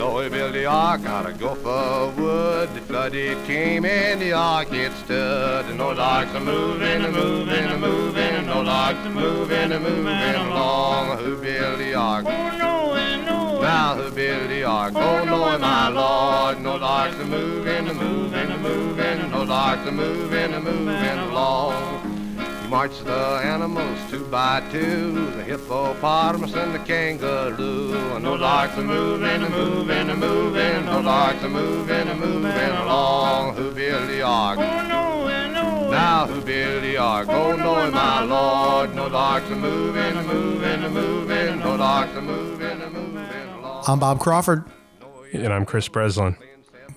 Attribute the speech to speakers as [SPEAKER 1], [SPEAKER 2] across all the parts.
[SPEAKER 1] Noah built the ark out of gopher wood. The flood it came and the ark it stood. And Noah's ark's a moving, a moving, a moving. And Noah's ark's a moving, along. Who built the ark? Now who built the ark? Oh, Noah, my Lord. Noah's ark's a moving, a moving, a moving. Noah's ark's a moving, along. He marched the animals 2 by 2, the hippopotamus and the kangaroo. And Noah's ark's a moving, a moving, a moving. Noah's ark's a moving, along. Who built the ark? Now who built the ark? Oh, Noah, my Lord. Noah's ark's a moving, a moving, a moving. Noah's ark's a moving, along.
[SPEAKER 2] I'm Bob Crawford.
[SPEAKER 3] And I'm Chris Breslin.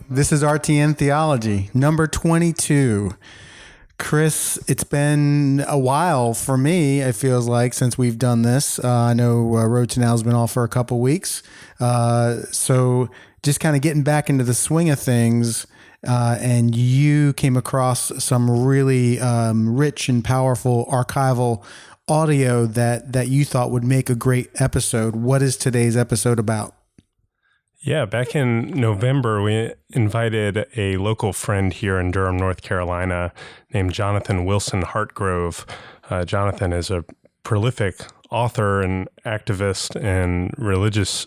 [SPEAKER 2] This is RTN Theology, number 22. Chris, it's been a while for me, it feels like, since we've done this. I know Road to Now's been off for a couple weeks. So just kind of getting back into the swing of things. And you came across some really rich and powerful archival audio that you thought would make a great episode. What is today's episode about?
[SPEAKER 3] Yeah, back in November, we invited a local friend here in Durham, North Carolina, named Jonathan Wilson-Hartgrove. Jonathan is a prolific author and activist and religious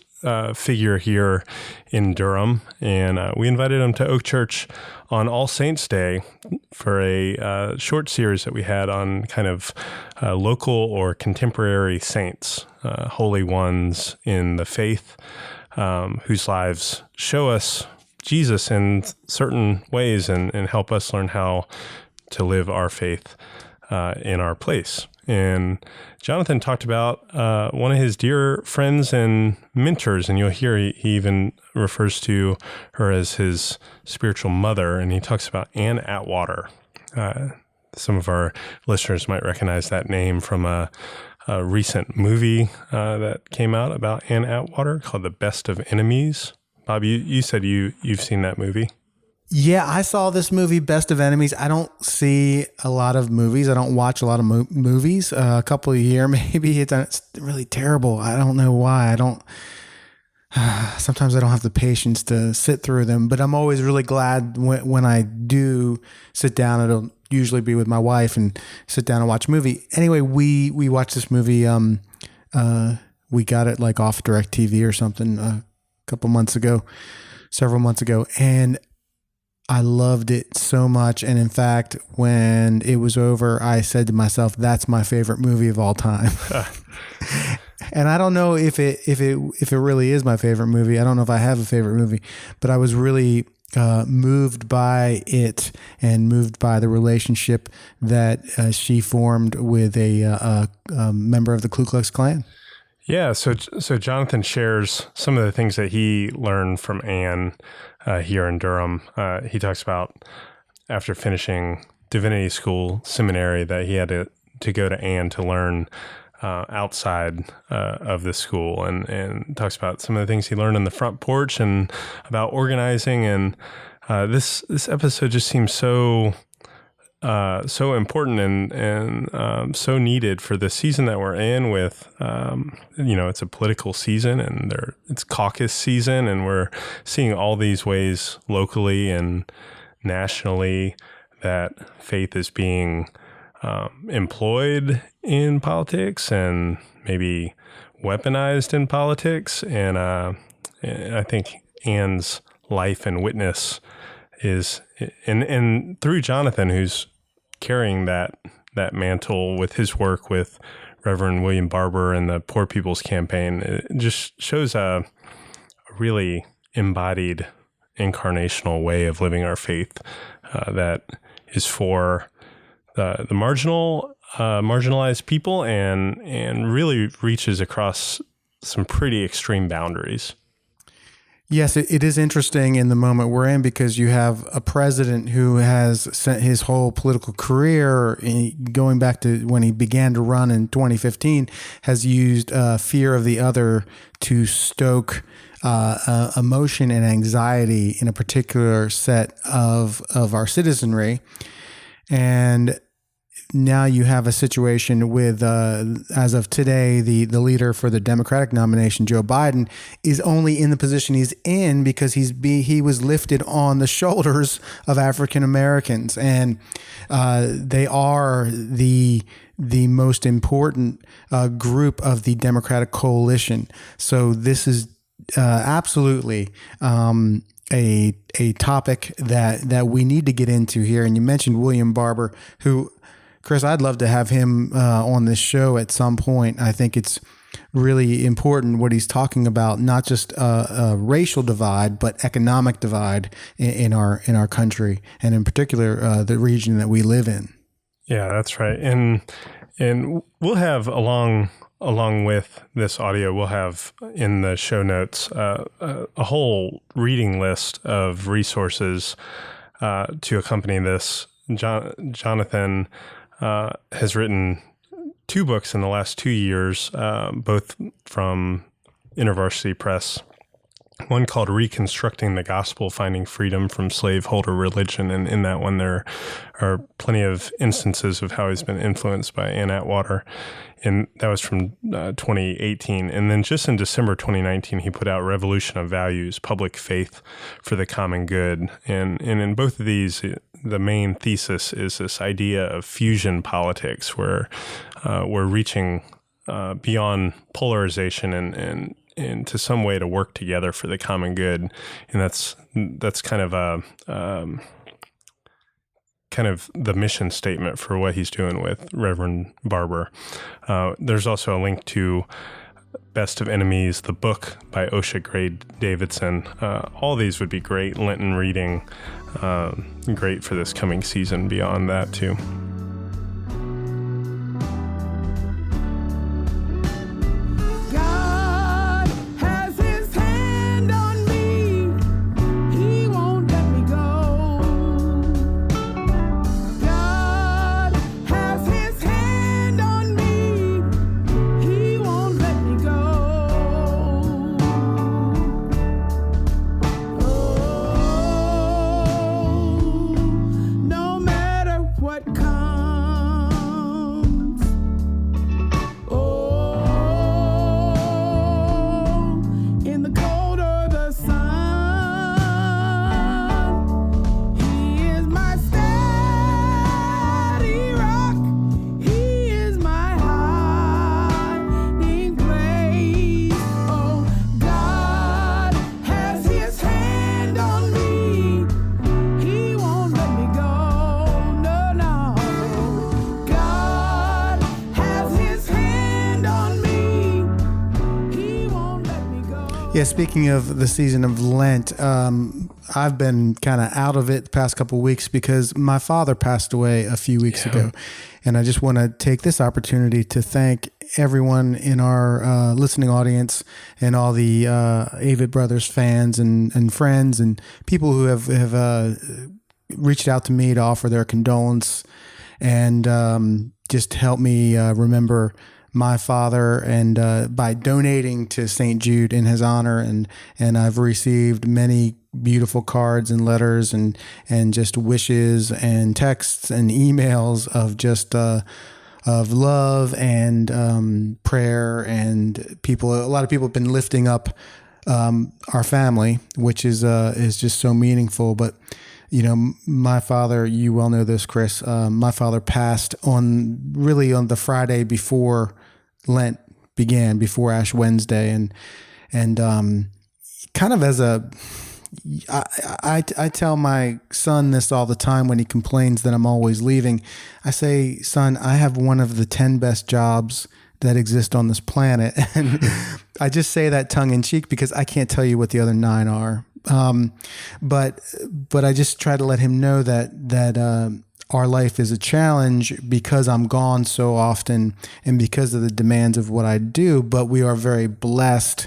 [SPEAKER 3] figure here in Durham. And we invited him to Oak Church on All Saints Day for a short series that we had on kind of local or contemporary saints, holy ones in the faith, whose lives show us Jesus in certain ways and help us learn how to live our faith in our place. And Jonathan talked about one of his dear friends and mentors, and you'll hear he even refers to her as his spiritual mother, and he talks about Ann Atwater. Some of our listeners might recognize that name from a recent movie that came out about Ann Atwater called The Best of Enemies. Bob, you said you've seen that movie.
[SPEAKER 2] Yeah, I saw this movie, Best of Enemies. I don't see a lot of movies. I don't watch a lot of movies. A couple a year, maybe. It's really terrible. I don't know why. Sometimes I don't have the patience to sit through them, but I'm always really glad when I do sit down. It'll usually be with my wife and sit down and watch a movie. Anyway, we watched this movie. We got it like off DirecTV or something several months ago. And I loved it so much. And in fact, when it was over, I said to myself, that's my favorite movie of all time. And I don't know if it really is my favorite movie. I don't know if I have a favorite movie, but I was really moved by it and moved by the relationship that she formed with a member of the Ku Klux Klan.
[SPEAKER 3] Yeah, so Jonathan shares some of the things that he learned from Ann here in Durham. He talks about after finishing divinity school seminary that he had to go to Ann to learn outside of the school, and talks about some of the things he learned on the front porch and about organizing. And this episode just seems so important and so needed for the season that we're in with, it's a political season and it's caucus season, and we're seeing all these ways locally and nationally that faith is being employed in politics and maybe weaponized in politics. And I think Ann's life and witness is, and through Jonathan, who's carrying that mantle with his work with Reverend William Barber and the Poor People's Campaign, it just shows a really embodied incarnational way of living our faith that is for the marginalized people and really reaches across some pretty extreme boundaries.
[SPEAKER 2] Yes, it is interesting in the moment we're in because you have a president who has spent his whole political career, going back to when he began to run in 2015, has used fear of the other to stoke emotion and anxiety in a particular set of our citizenry. And now you have a situation with, as of today, the leader for the Democratic nomination, Joe Biden, is only in the position he's in because he was lifted on the shoulders of African Americans, and they are the most important group of the Democratic coalition. So this is absolutely a topic that we need to get into here. And you mentioned William Barber, who, Chris, I'd love to have him on this show at some point. I think it's really important what he's talking about, not just a racial divide, but economic divide in our country, and in particular the region that we live in.
[SPEAKER 3] Yeah, that's right. And we'll have along with this audio, we'll have in the show notes a whole reading list of resources to accompany this. Jonathan has written 2 books in the last 2 years, both from InterVarsity Press. One called Reconstructing the Gospel, Finding Freedom from Slaveholder Religion. And in that one, there are plenty of instances of how he's been influenced by Ann Atwater. And that was from 2018. And then just in December 2019, he put out Revolution of Values, Public Faith for the Common Good. And in both of these, the main thesis is this idea of fusion politics, where we're reaching beyond polarization and into some way to work together for the common good. And that's kind of the mission statement for what he's doing with Reverend Barber. There's also a link to Best of Enemies, the book by Osha Gray Davidson. All these would be great Lenten reading, great for this coming season beyond that too.
[SPEAKER 2] Yeah, speaking of the season of Lent, I've been kind of out of it the past couple of weeks because my father passed away a few weeks ago. And I just want to take this opportunity to thank everyone in our listening audience and all the Avid Brothers fans and friends and people who have reached out to me to offer their condolence and just help me remember my father, and by donating to St. Jude in his honor, and I've received many beautiful cards and letters and just wishes and texts and emails of just of love and prayer, and a lot of people have been lifting up our family, which is just so meaningful. But you know, my father, you well know this, Chris, my father passed on the Friday before Lent began, before Ash Wednesday. And kind of as I tell my son this all the time when he complains that I'm always leaving. I say, son, I have one of the 10 best jobs that exist on this planet. And I just say that tongue in cheek because I can't tell you what the other 9 are. But I just try to let him know that our life is a challenge because I'm gone so often and because of the demands of what I do, but we are very blessed,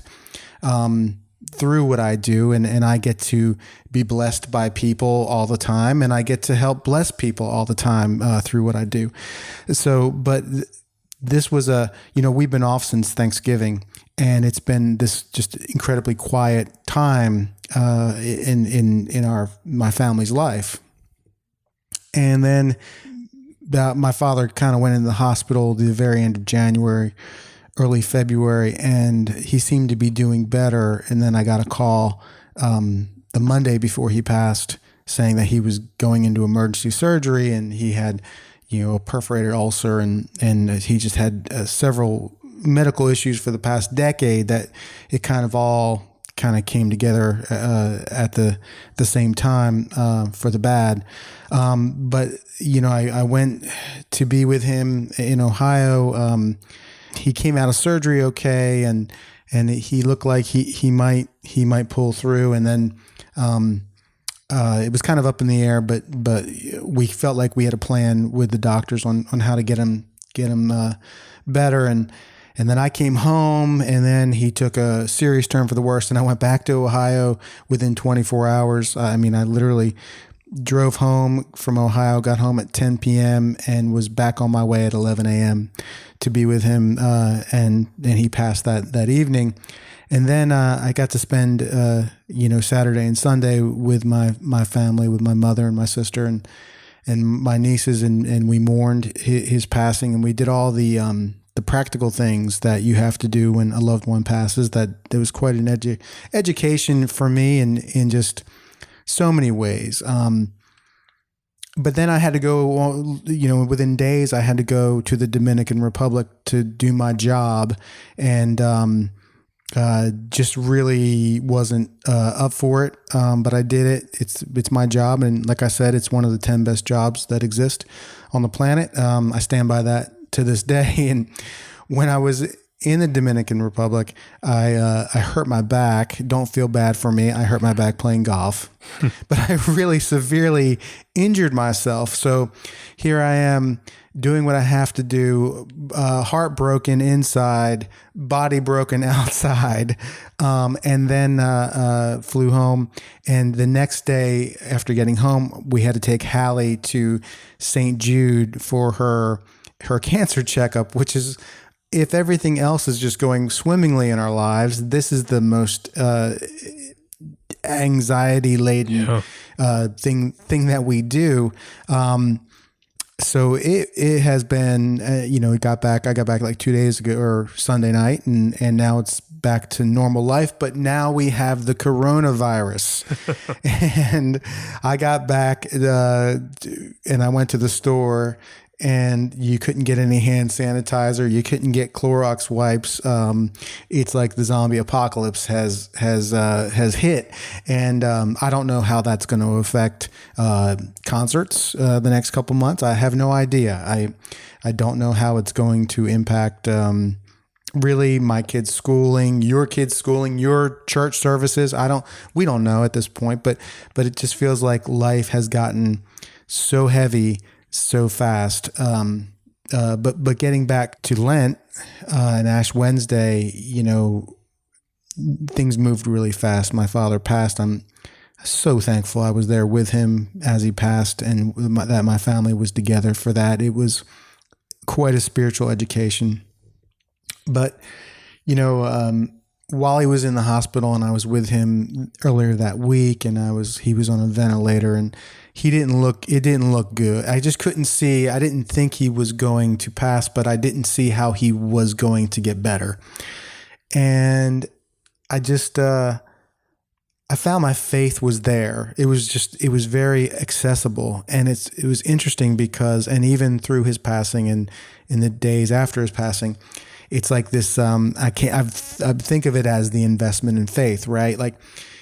[SPEAKER 2] through what I do. And I get to be blessed by people all the time, and I get to help bless people all the time, through what I do. So, but this was we've been off since Thanksgiving, and it's been this just incredibly quiet time in my family's life. And then my father kind of went into the hospital the very end of January, early February, and he seemed to be doing better. And then I got a call the Monday before he passed saying that he was going into emergency surgery, and he had, a perforated ulcer, and he just had several medical issues for the past decade that it kind of all came together at the same time for the bad. But, I went to be with him in Ohio. He came out of surgery okay, and he looked like he might pull through. And then it was kind of up in the air, but we felt like we had a plan with the doctors on how to get him better. And then I came home, and then he took a serious turn for the worse, and I went back to Ohio within 24 hours. I literally drove home from Ohio, got home at 10 p.m. and was back on my way at 11 a.m. to be with him. And he passed that evening. And then I got to spend, Saturday and Sunday with my family, with my mother and my sister and my nieces, and we mourned his passing, and we did all the practical things that you have to do when a loved one passes. That there was quite an education for me in just so many ways. But then I had to go, within days, I had to go to the Dominican Republic to do my job, and just really wasn't up for it. But I did it. It's my job, and like I said, it's one of the 10 best jobs that exist on the planet. I stand by that to this day. And when I was in the Dominican Republic, I hurt my back. Don't feel bad for me. I hurt my back playing golf, but I really severely injured myself. So here I am doing what I have to do, heartbroken inside, body broken outside, and then flew home. And the next day after getting home, we had to take Hallie to St. Jude for her cancer checkup, which is, if everything else is just going swimmingly in our lives, this is the most anxiety-laden thing that we do. So it has been, I got back like 2 days ago, or Sunday night, and now it's back to normal life. But now we have the coronavirus, and I got back and I went to the store, and you couldn't get any hand sanitizer. You couldn't get Clorox wipes. It's like the zombie apocalypse has hit, and I don't know how that's going to affect concerts the next couple months. I have no idea. I don't know how it's going to impact really my kids' schooling, your kids' schooling, your church services. We don't know at this point, but it just feels like life has gotten so heavy so fast. But getting back to Lent and Ash Wednesday, things moved really fast. My father passed. I'm so thankful I was there with him as he passed, and that my family was together for that. It was quite a spiritual education. But, while he was in the hospital, and I was with him earlier that week, and he was on a ventilator, and it didn't look good. I just couldn't see. I didn't think he was going to pass, but I didn't see how he was going to get better. And I just, I found my faith was there. It was very accessible. And it was interesting because, and even through his passing and in the days after his passing, it's like this, I think of it as the investment in faith, right? Like,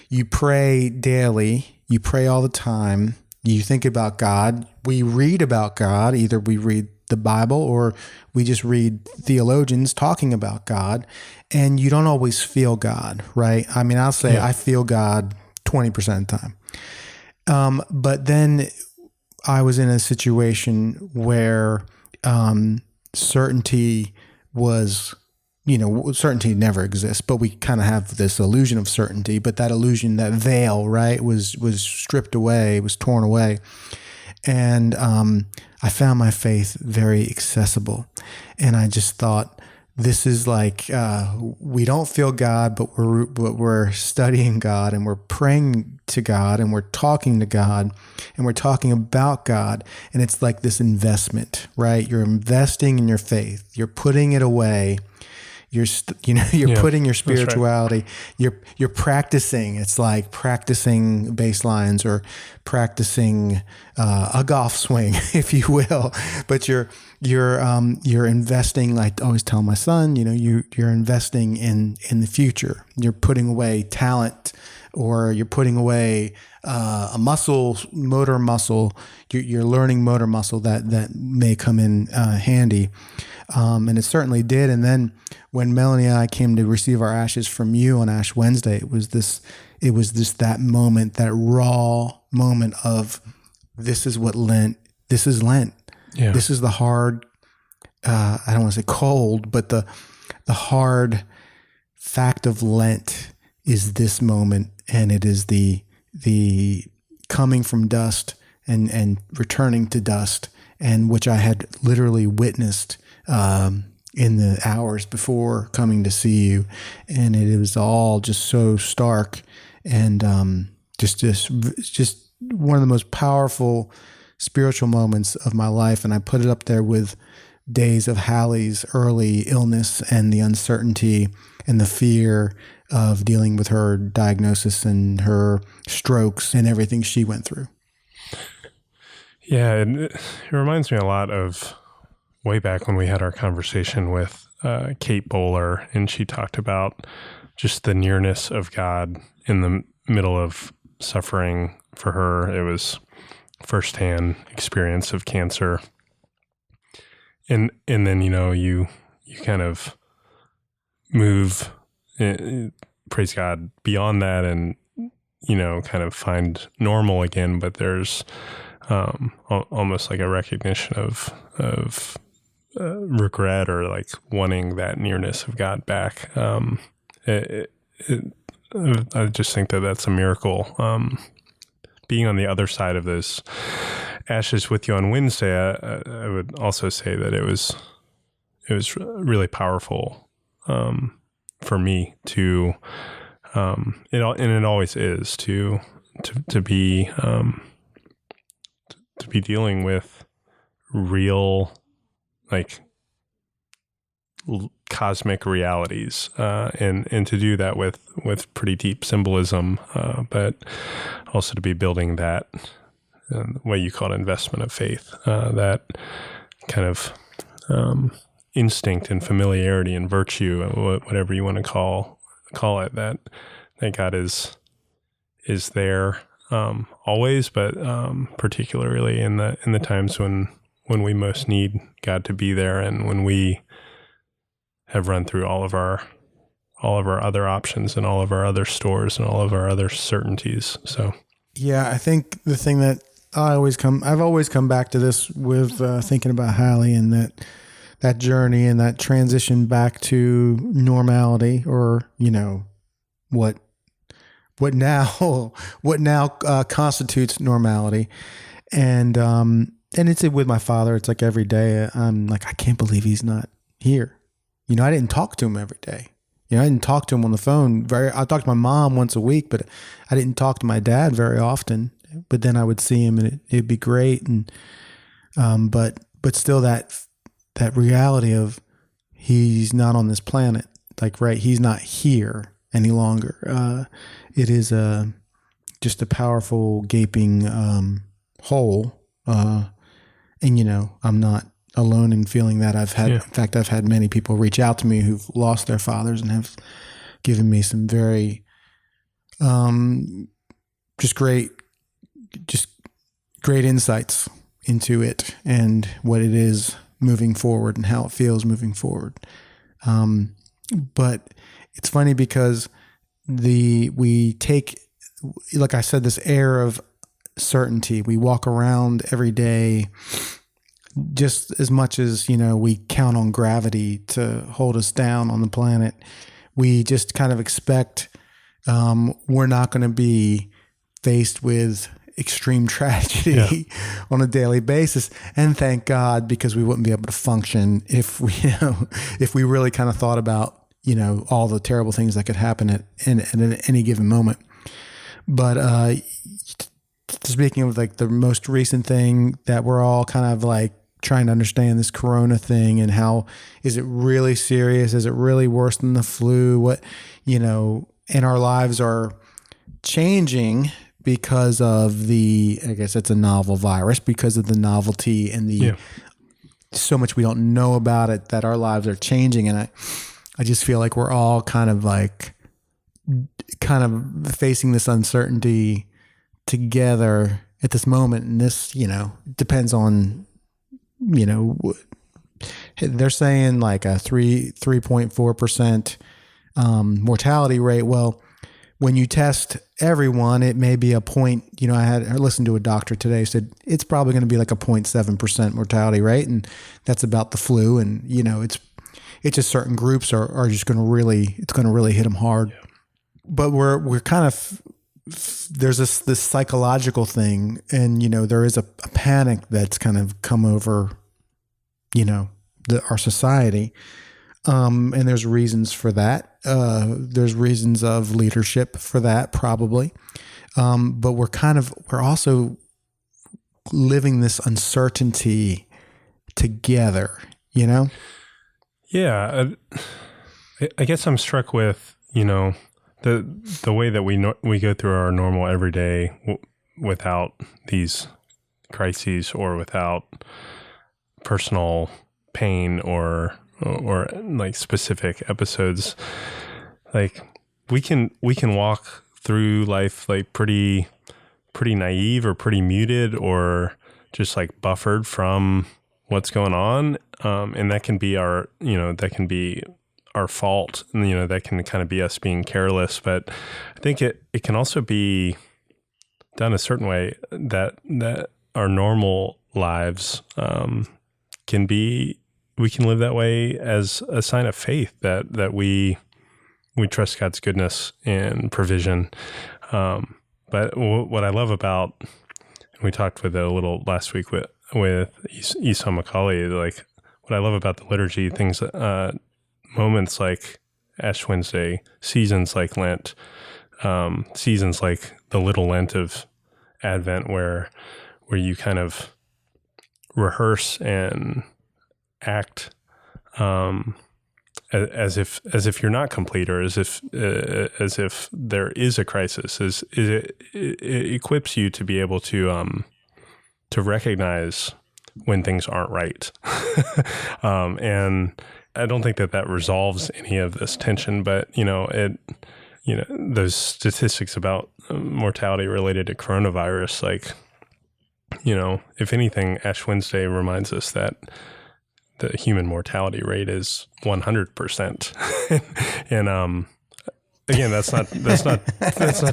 [SPEAKER 2] you pray daily, you pray all the time, you think about God, we read about God, either we read the Bible or we just read theologians talking about God, and you don't always feel God, right? I'll say I feel God 20% of the time. But then I was in a situation where certainty was, certainty never exists, but we kind of have this illusion of certainty. But that illusion, that veil, right, was stripped away, was torn away. And I found my faith very accessible. And I just thought, this is like, we don't feel God, but we're studying God, and we're praying to God and we're talking to God and we're talking about God. And it's like this investment, right? You're investing in your faith. You're putting it away. You're putting your spirituality, right. You're practicing. It's like practicing bass lines or practicing a golf swing, if you will. But you're investing. Like I always tell my son, you're investing in the future. You're putting away talent, or you're putting away a motor muscle. You're learning motor muscle that may come in handy. And it certainly did. And then when Melanie and I came to receive our ashes from you on Ash Wednesday, it was that moment, that raw moment of, this is Lent. Yeah. This is the hard, I don't want to say cold, but the hard fact of Lent is this moment. And it is the coming from dust and returning to dust, and which I had literally witnessed in the hours before coming to see you. And it was all just so stark and just one of the most powerful spiritual moments of my life. And I put it up there with days of Hallie's early illness and the uncertainty and the fear of dealing with her diagnosis and her strokes and everything she went through.
[SPEAKER 3] Yeah, and it reminds me a lot of way back when we had our conversation with Kate Bowler, and she talked about just the nearness of God in the middle of suffering for her. It was firsthand experience of cancer. And then, you kind of move, praise God, beyond that and, kind of find normal again. But there's almost like a recognition of regret, or like wanting that nearness of God back. I just think that that's a miracle. Being on the other side of those ashes with you on Wednesday, I would also say that it was really powerful for me to, it always is to be dealing with real, like, cosmic realities, and to do that with pretty deep symbolism, but also to be building that what you call investment of faith, that kind of instinct and familiarity and virtue, whatever you want to call it, that God is there always, but particularly in the times when we most need God to be there, and when we have run through all of our other options and all of our other stores and all of our other certainties. So
[SPEAKER 2] yeah, I think the thing that I've always come back to this with thinking about Hallie and that journey and that transition back to normality, or what now constitutes normality, and it's with my father. It's like every day I'm like, I can't believe he's not here. I didn't talk to him every day. I didn't talk to him on the phone. I talked to my mom once a week, but I didn't talk to my dad very often. But then I would see him, and it'd be great. And but still, that reality of he's not on this planet, like, right? He's not here any longer. It is just a powerful gaping hole. And I'm not alone in feeling that. In fact, I've had many people reach out to me who've lost their fathers and have given me some very, just great insights into it and what it is moving forward and how it feels moving forward. But it's funny because we take, like I said, this air of certainty. We walk around every day just as much as, we count on gravity to hold us down on the planet. We just kind of expect we're not going to be faced with extreme tragedy on a daily basis. And thank God, because we wouldn't be able to function if we really kind of thought about, all the terrible things that could happen at any given moment. But speaking of like the most recent thing that we're all kind of like trying to understand this corona thing and how is it really serious? Is it really worse than the flu? What, and our lives are changing because of I guess it's a novel virus, because of the novelty and so much we don't know about it, that our lives are changing. And I just feel like we're all kind of facing this uncertainty together at this moment. And this, depends on, they're saying like a 3.4% mortality rate. Well, when you test everyone, it may be a point, I listened to a doctor today, said it's probably going to be like a 0.7% mortality rate. And that's about the flu. And, it's just certain groups are just going to really hit them hard. Yeah. But we're kind of, there's this psychological thing, and, there is a panic that's kind of come over, our society. And there's reasons for that. There's reasons of leadership for that, probably. But we're also living this uncertainty together, Yeah.
[SPEAKER 3] I guess I'm struck with, the way that we go through our normal everyday without these crises or without personal pain or like specific episodes. Like we can walk through life like pretty naive or pretty muted or just like buffered from what's going on. And that can be our fault, and, that can kind of be us being careless. But I think it can also be done a certain way that our normal lives we can live that way as a sign of faith that we trust God's goodness and provision. But what I love about, and we talked with it a little last week with Esau Macaulay, like what I love about the liturgy, things, moments like Ash Wednesday, seasons like Lent, seasons like the Little Lent of Advent, where you kind of rehearse and act as if you're not complete, or as if there is a crisis. It equips you to be able to recognize when things aren't right, and I don't think that resolves any of this tension, but those statistics about mortality related to coronavirus, like, if anything, Ash Wednesday reminds us that the human mortality rate is 100%. And again, that's not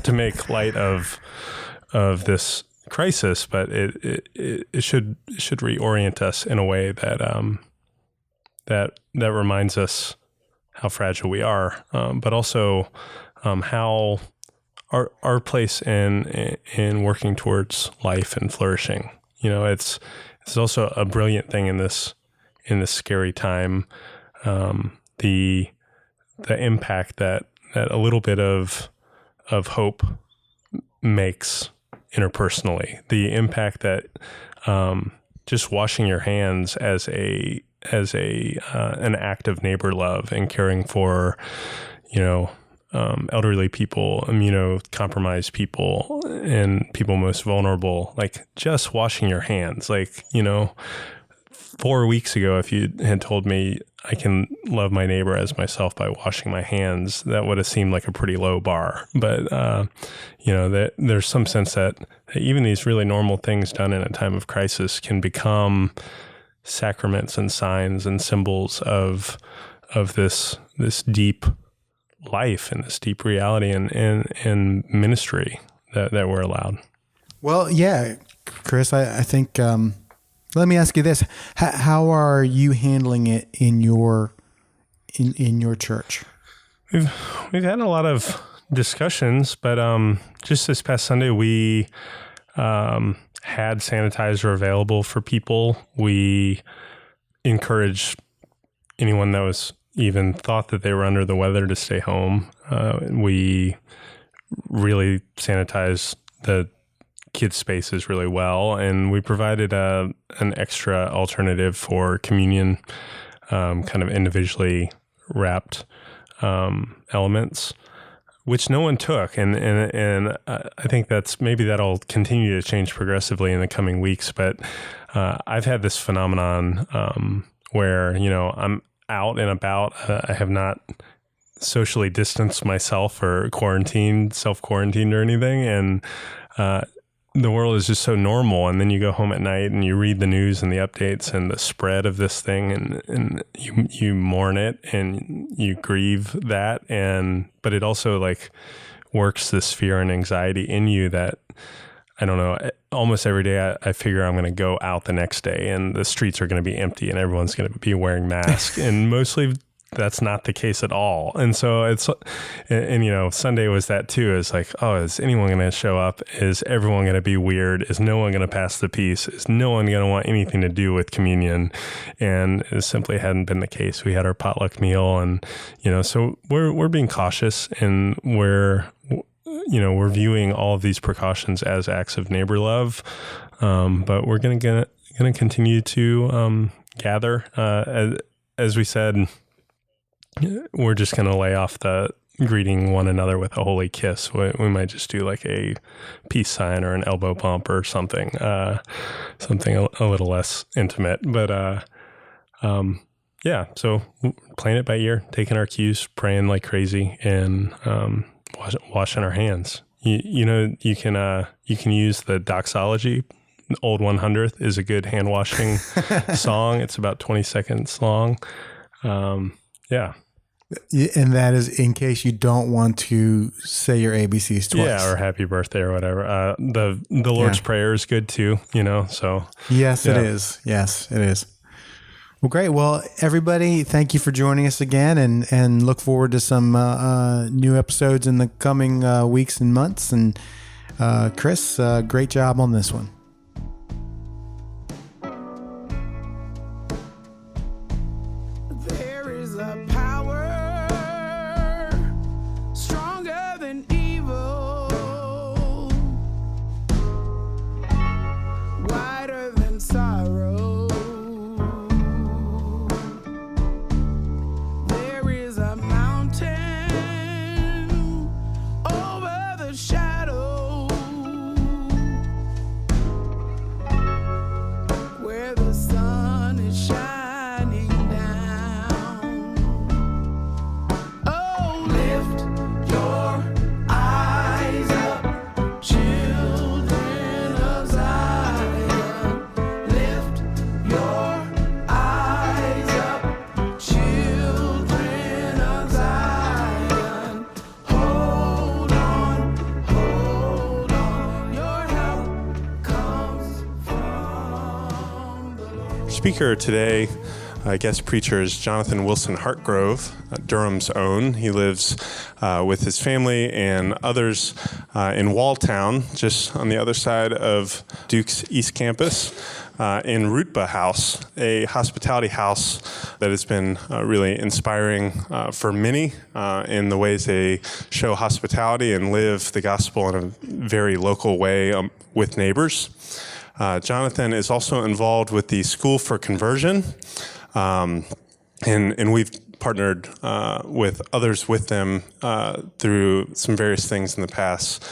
[SPEAKER 3] to make light of this crisis, but it should reorient us in a way that reminds us how fragile we are, but also how our place in working towards life and flourishing. It's also a brilliant thing in this scary time, the impact that a little bit of hope makes interpersonally, the impact that just washing your hands as an act of neighbor love and caring for, elderly people, immunocompromised people, and people most vulnerable, like just washing your hands, 4 weeks ago, if you had told me I can love my neighbor as myself by washing my hands, that would have seemed like a pretty low bar. But, that there's some sense that even these really normal things done in a time of crisis can become sacraments and signs and symbols of this deep life and this deep reality and ministry that we're allowed.
[SPEAKER 2] Well, yeah, Chris, I think, let me ask you this. How are you handling it in your church?
[SPEAKER 3] We've had a lot of discussions, but just this past Sunday, we had sanitizer available for people. We encouraged anyone that was even thought that they were under the weather to stay home. We really sanitize the kids' spaces really well. And we provided an extra alternative for communion, kind of individually wrapped elements, which no one took. And I think that'll continue to change progressively in the coming weeks. But I've had this phenomenon where, I'm out and about. I have not socially distanced myself or self-quarantined or anything. And the world is just so normal. And then you go home at night and you read the news and the updates and the spread of this thing, and you mourn it and you grieve that. But it also like works this fear and anxiety in you that, I don't know, almost every day I figure I'm going to go out the next day and the streets are going to be empty and everyone's going to be wearing masks. And mostly that's not the case at all. And so Sunday was that too. It's like, oh, is anyone going to show up? Is everyone going to be weird? Is no one going to pass the peace? Is no one going to want anything to do with communion? And it simply hadn't been the case. We had our potluck meal and, so we're being cautious, and we're viewing all of these precautions as acts of neighbor love. But we're going to continue to gather. As we said, we're just going to lay off the greeting one another with a holy kiss. We might just do like a peace sign or an elbow bump or something a little less intimate. But so playing it by ear, taking our cues, praying like crazy, and washing our hands. You can use the doxology. Old 100th is a good hand washing song. It's about 20 seconds long.
[SPEAKER 2] And that is in case you don't want to say your ABCs twice.
[SPEAKER 3] Yeah, or happy birthday or whatever. The Lord's Prayer is good too, so.
[SPEAKER 2] Yes, it is. Yes, it is. Well, great. Well, everybody, thank you for joining us again, and look forward to some new episodes in the coming weeks and months. And Chris, great job on this one.
[SPEAKER 3] Speaker today, guest preacher, is Jonathan Wilson-Hartgrove, Durham's own. He lives with his family and others in Walltown, just on the other side of Duke's East Campus, in Rutba House, a hospitality house that has been really inspiring for many in the ways they show hospitality and live the gospel in a very local way with neighbors. Jonathan is also involved with the School for Conversion, and we've partnered with others with them through some various things in the past.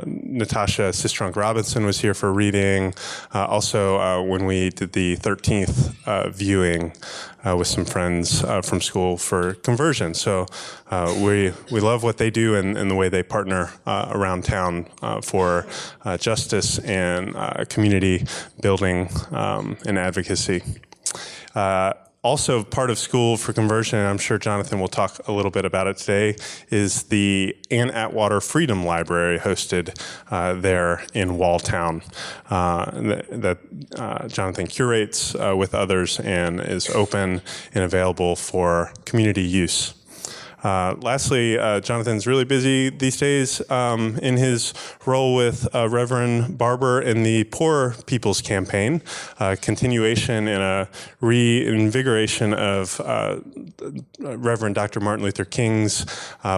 [SPEAKER 3] Natasha Sistrunk-Robinson was here for reading. Also, when we did the 13th viewing with some friends from School for Conversion. So we love what they do and the way they partner around town for justice and community building and advocacy. Also, part of School for Conversion, and I'm sure Jonathan will talk a little bit about it today, is the Atwater Freedom Library hosted there in Walltown that Jonathan curates with others and is open and available for community use. Lastly, Jonathan's really busy these days in his role with Reverend Barber in the Poor People's Campaign, continuation and a reinvigoration of Reverend Dr. Martin Luther King's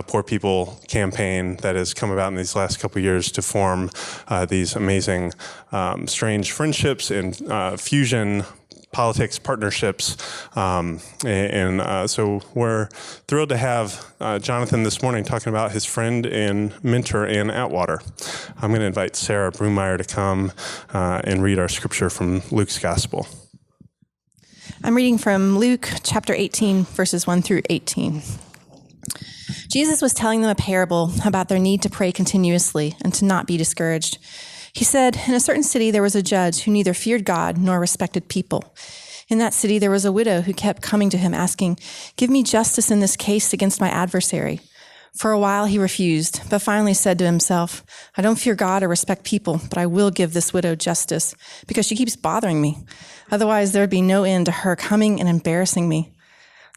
[SPEAKER 3] Poor People Campaign that has come about in these last couple of years to form these amazing, strange friendships and fusion politics partnerships. So we're thrilled to have Jonathan this morning talking about his friend and mentor in Atwater. I'm going to invite Sarah Brumeyer to come and read our scripture from Luke's Gospel.
[SPEAKER 4] I'm reading from Luke chapter 18, verses 1 through 18. Jesus was telling them a parable about their need to pray continuously and to not be discouraged. He said, in a certain city there was a judge who neither feared God nor respected people. In that city there was a widow who kept coming to him asking, "Give me justice in this case against my adversary." For a while he refused, but finally said to himself, "I don't fear God or respect people, but I will give this widow justice because she keeps bothering me. Otherwise there would be no end to her coming and embarrassing me."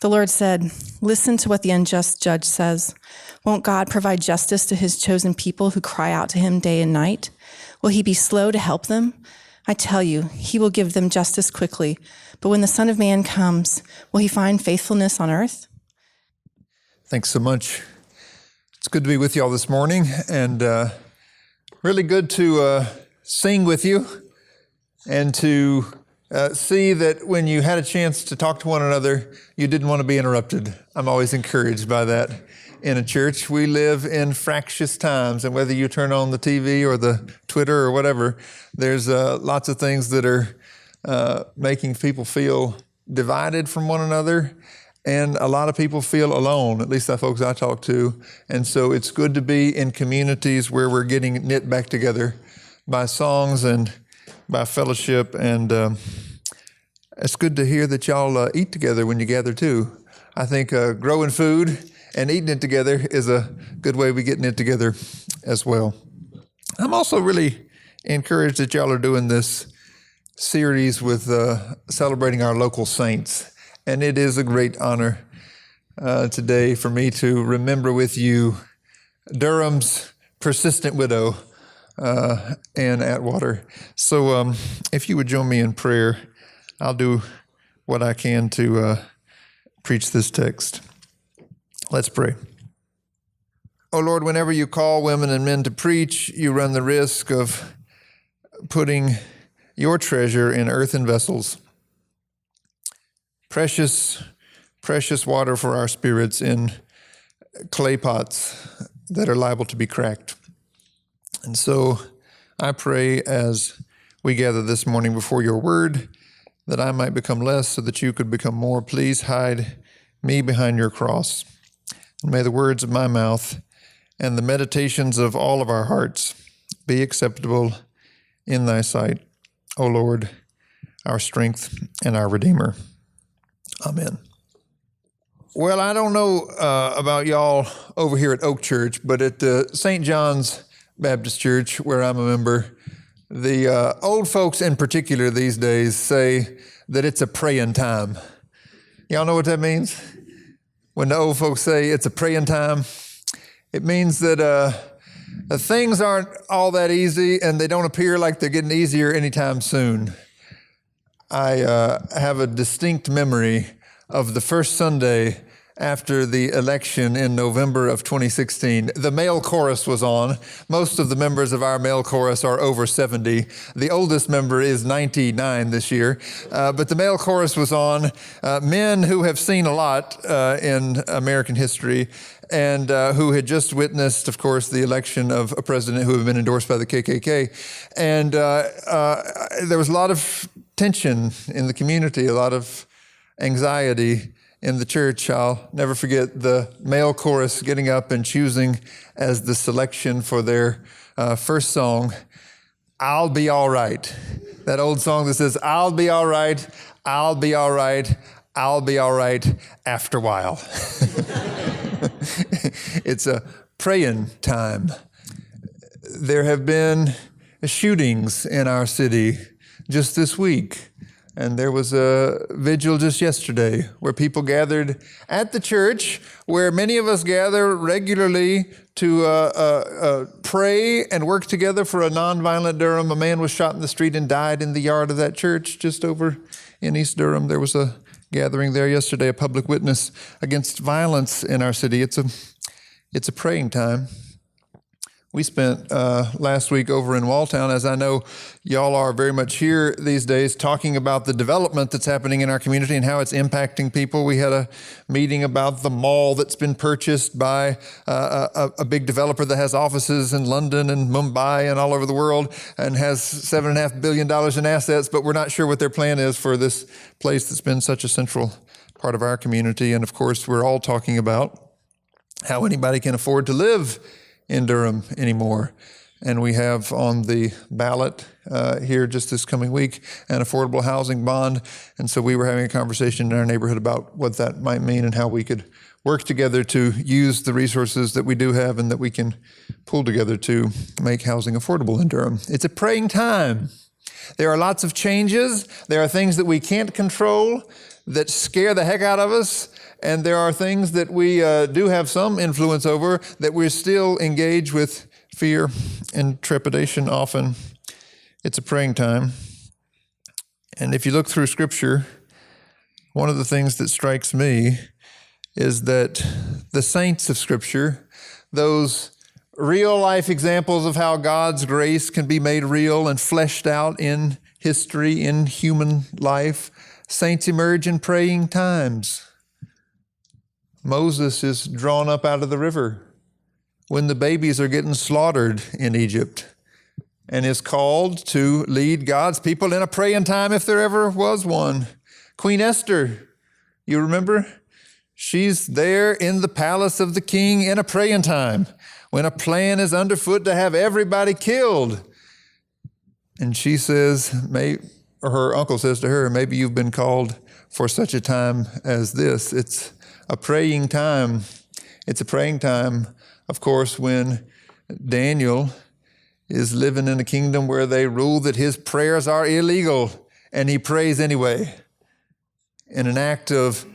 [SPEAKER 4] The Lord said, "Listen to what the unjust judge says. Won't God provide justice to his chosen people who cry out to him day and night? Will he be slow to help them? I tell you, he will give them justice quickly. But when the Son of Man comes, will he find faithfulness on earth?"
[SPEAKER 5] Thanks so much. It's good to be with you all this morning, and really good to sing with you and to see that when you had a chance to talk to one another, you didn't want to be interrupted. I'm always encouraged by that. In a church, we live in fractious times, and whether you turn on the TV or the Twitter or whatever, there's lots of things that are making people feel divided from one another, and a lot of people feel alone, at least the folks I talk to. And so it's good to be in communities where we're getting knit back together by songs and by fellowship, and it's good to hear that y'all eat together when you gather too. I think growing food and eating it together is a good way we getting it together as well. I'm also really encouraged that y'all are doing this series with celebrating our local saints. And it is a great honor today for me to remember with you Durham's persistent widow, Ann Atwater. So if you would join me in prayer, I'll do what I can to preach this text. Let's pray. Oh Lord, whenever you call women and men to preach, you run the risk of putting your treasure in earthen vessels. Precious, precious water for our spirits in clay pots that are liable to be cracked. And so I pray as we gather this morning before your word that I might become less so that you could become more. Please hide me behind your cross. And may the words of my mouth and the meditations of all of our hearts be acceptable in thy sight, O Lord, our strength and our Redeemer. Amen. Well, I don't know about y'all over here at Oak Church, but at St. John's Baptist Church, where I'm a member, the old folks in particular these days say that it's a praying time. Y'all know what that means? When the old folks say it's a praying time, it means that things aren't all that easy and they don't appear like they're getting easier anytime soon. I have a distinct memory of the first Sunday after the election in November of 2016. The male chorus was on. Most of the members of our male chorus are over 70. The oldest member is 99 this year. But the male chorus was on. Men who have seen a lot in American history and who had just witnessed, of course, the election of a president who had been endorsed by the KKK. And there was a lot of tension in the community, a lot of anxiety in the church. I'll never forget the male chorus getting up and choosing as the selection for their first song, "I'll Be All Right." That old song that says, "I'll be all right, I'll be all right, I'll be all right after a while." It's a praying time. There have been shootings in our city just this week. And there was a vigil just yesterday where people gathered at the church, where many of us gather regularly to pray and work together for a nonviolent Durham. A man was shot in the street and died in the yard of that church just over in East Durham. There was a gathering there yesterday, a public witness against violence in our city. It's a praying time. We spent last week over in Walltown, as I know y'all are very much here these days, talking about the development that's happening in our community and how it's impacting people. We had a meeting about the mall that's been purchased by a big developer that has offices in London and Mumbai and all over the world and has $7.5 billion in assets, but we're not sure what their plan is for this place that's been such a central part of our community. And of course, we're all talking about how anybody can afford to live in Durham anymore. And we have on the ballot here just this coming week an affordable housing bond. And so we were having a conversation in our neighborhood about what that might mean and how we could work together to use the resources that we do have and that we can pull together to make housing affordable in Durham. It's a praying time. There are lots of changes. There are things that we can't control that scare the heck out of us. And there are things that we do have some influence over that we're still engaged with fear and trepidation often. It's a praying time. And if you look through Scripture, one of the things that strikes me is that the saints of Scripture, those real life examples of how God's grace can be made real and fleshed out in history, in human life, saints emerge in praying times. Moses is drawn up out of the river when the babies are getting slaughtered in Egypt and is called to lead God's people in a praying time if there ever was one. Queen Esther, you remember? She's there in the palace of the king in a praying time when a plan is underfoot to have everybody killed. And she says, or her uncle says to her, maybe you've been called for such a time as this. It's a praying time. It's a praying time, of course, when Daniel is living in a kingdom where they rule that his prayers are illegal, and he prays anyway in an act of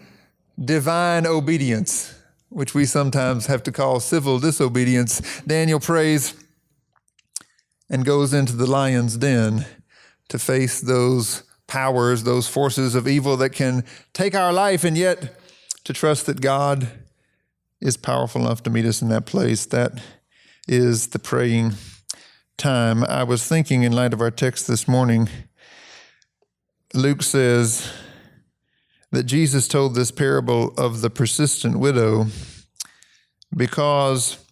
[SPEAKER 5] divine obedience, which we sometimes have to call civil disobedience. Daniel prays and goes into the lion's den to face those powers, those forces of evil that can take our life, and yet to trust that God is powerful enough to meet us in that place. That is the praying time. I was thinking in light of our text this morning, Luke says that Jesus told this parable of the persistent widow because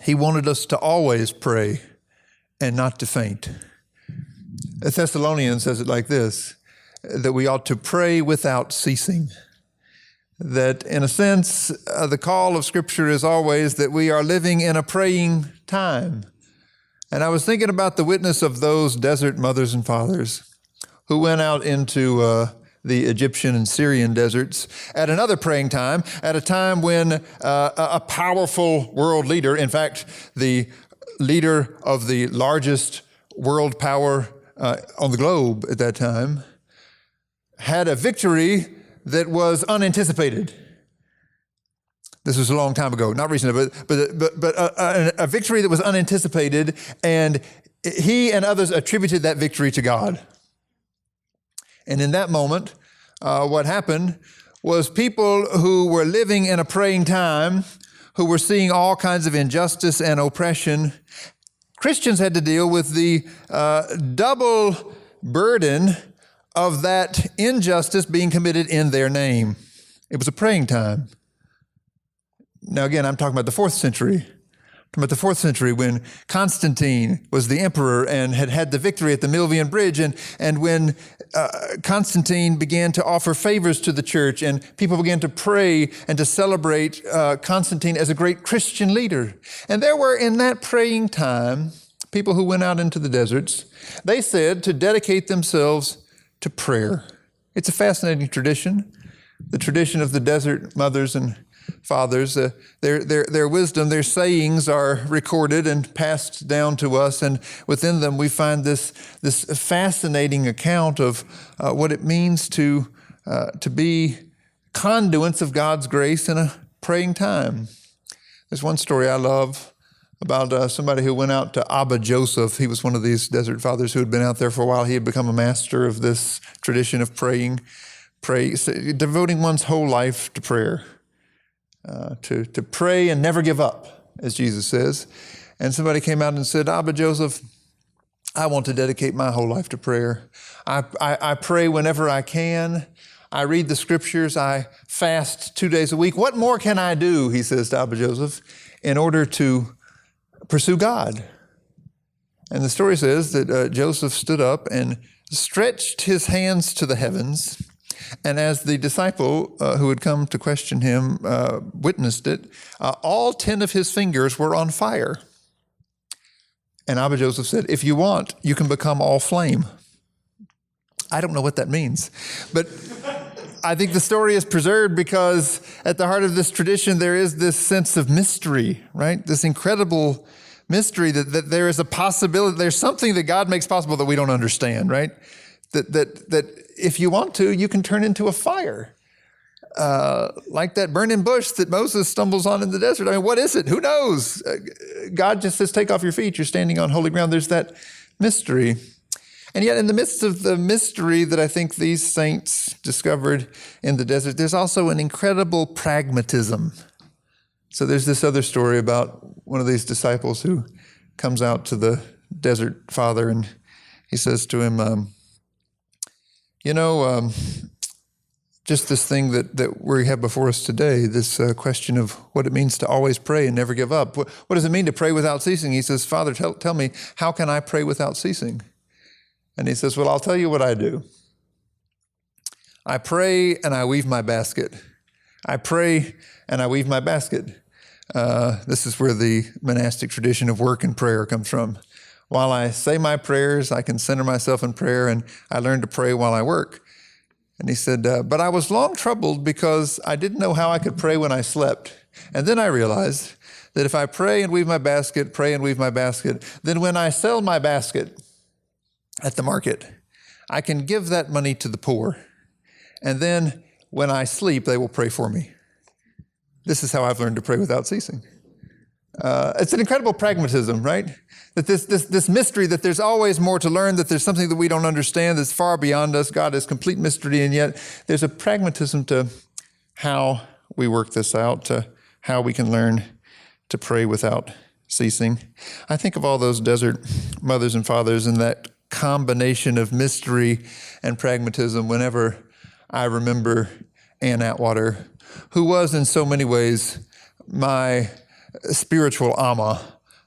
[SPEAKER 5] he wanted us to always pray and not to faint. The Thessalonians says it like this, that we ought to pray without ceasing. That in a sense, the call of Scripture is always that we are living in a praying time. And I was thinking about the witness of those desert mothers and fathers who went out into the Egyptian and Syrian deserts at another praying time, at a time when a powerful world leader, in fact, the leader of the largest world power on the globe at that time, had a victory that was unanticipated. This was a long time ago, not recently, but a victory that was unanticipated, and he and others attributed that victory to God. And in that moment, what happened was people who were living in a praying time, who were seeing all kinds of injustice and oppression, Christians had to deal with the double burden of that injustice being committed in their name. It was a praying time. Now again, I'm talking about the 4th century. I'm talking about the 4th century when Constantine was the emperor and had the victory at the Milvian Bridge, and when Constantine began to offer favors to the church and people began to pray and to celebrate Constantine as a great Christian leader. And there were in that praying time people who went out into the deserts. They said to dedicate themselves to prayer. It's a fascinating tradition, the tradition of the desert mothers and fathers. Their wisdom, their sayings are recorded and passed down to us, and within them we find this fascinating account of what it means to be conduits of God's grace in a praying time. There's one story I love about somebody who went out to Abba Joseph. He was one of these desert fathers who had been out there for a while. He had become a master of this tradition of praying, devoting one's whole life to prayer, to pray and never give up, as Jesus says. And somebody came out and said, Abba Joseph, I want to dedicate my whole life to prayer. I pray whenever I can. I read the scriptures. I fast 2 days a week. What more can I do, he says to Abba Joseph, in order to pursue God? And the story says that Joseph stood up and stretched his hands to the heavens. And as the disciple who had come to question him witnessed it, all 10 of his fingers were on fire. And Abba Joseph said, if you want, you can become all flame. I don't know what that means, but I think the story is preserved because at the heart of this tradition, there is this sense of mystery, right? This incredible mystery that there is a possibility, there's something that God makes possible that we don't understand, right? That if you want to, you can turn into a fire. Like that burning bush that Moses stumbles on in the desert. I mean, what is it? Who knows? God just says, take off your feet. You're standing on holy ground. There's that mystery. And yet in the midst of the mystery that I think these saints discovered in the desert, there's also an incredible pragmatism. So there's this other story about one of these disciples who comes out to the desert father and he says to him, just this thing that we have before us today, this question of what it means to always pray and never give up. What does it mean to pray without ceasing? He says, Father, tell me, how can I pray without ceasing? And he says, well, I'll tell you what I do. I pray and I weave my basket. I pray and I weave my basket. This is where the monastic tradition of work and prayer comes from. While I say my prayers, I can center myself in prayer, and I learn to pray while I work. And he said, but I was long troubled because I didn't know how I could pray when I slept. And then I realized that if I pray and weave my basket, then when I sell my basket at the market, I can give that money to the poor. And then when I sleep, they will pray for me. This is how I've learned to pray without ceasing. It's an incredible pragmatism, right? That this mystery, that there's always more to learn, that there's something that we don't understand that's far beyond us. God is complete mystery, and yet there's a pragmatism to how we work this out, to how we can learn to pray without ceasing. I think of all those desert mothers and fathers and that combination of mystery and pragmatism whenever I remember Ann Atwater, who was in so many ways my spiritual ama,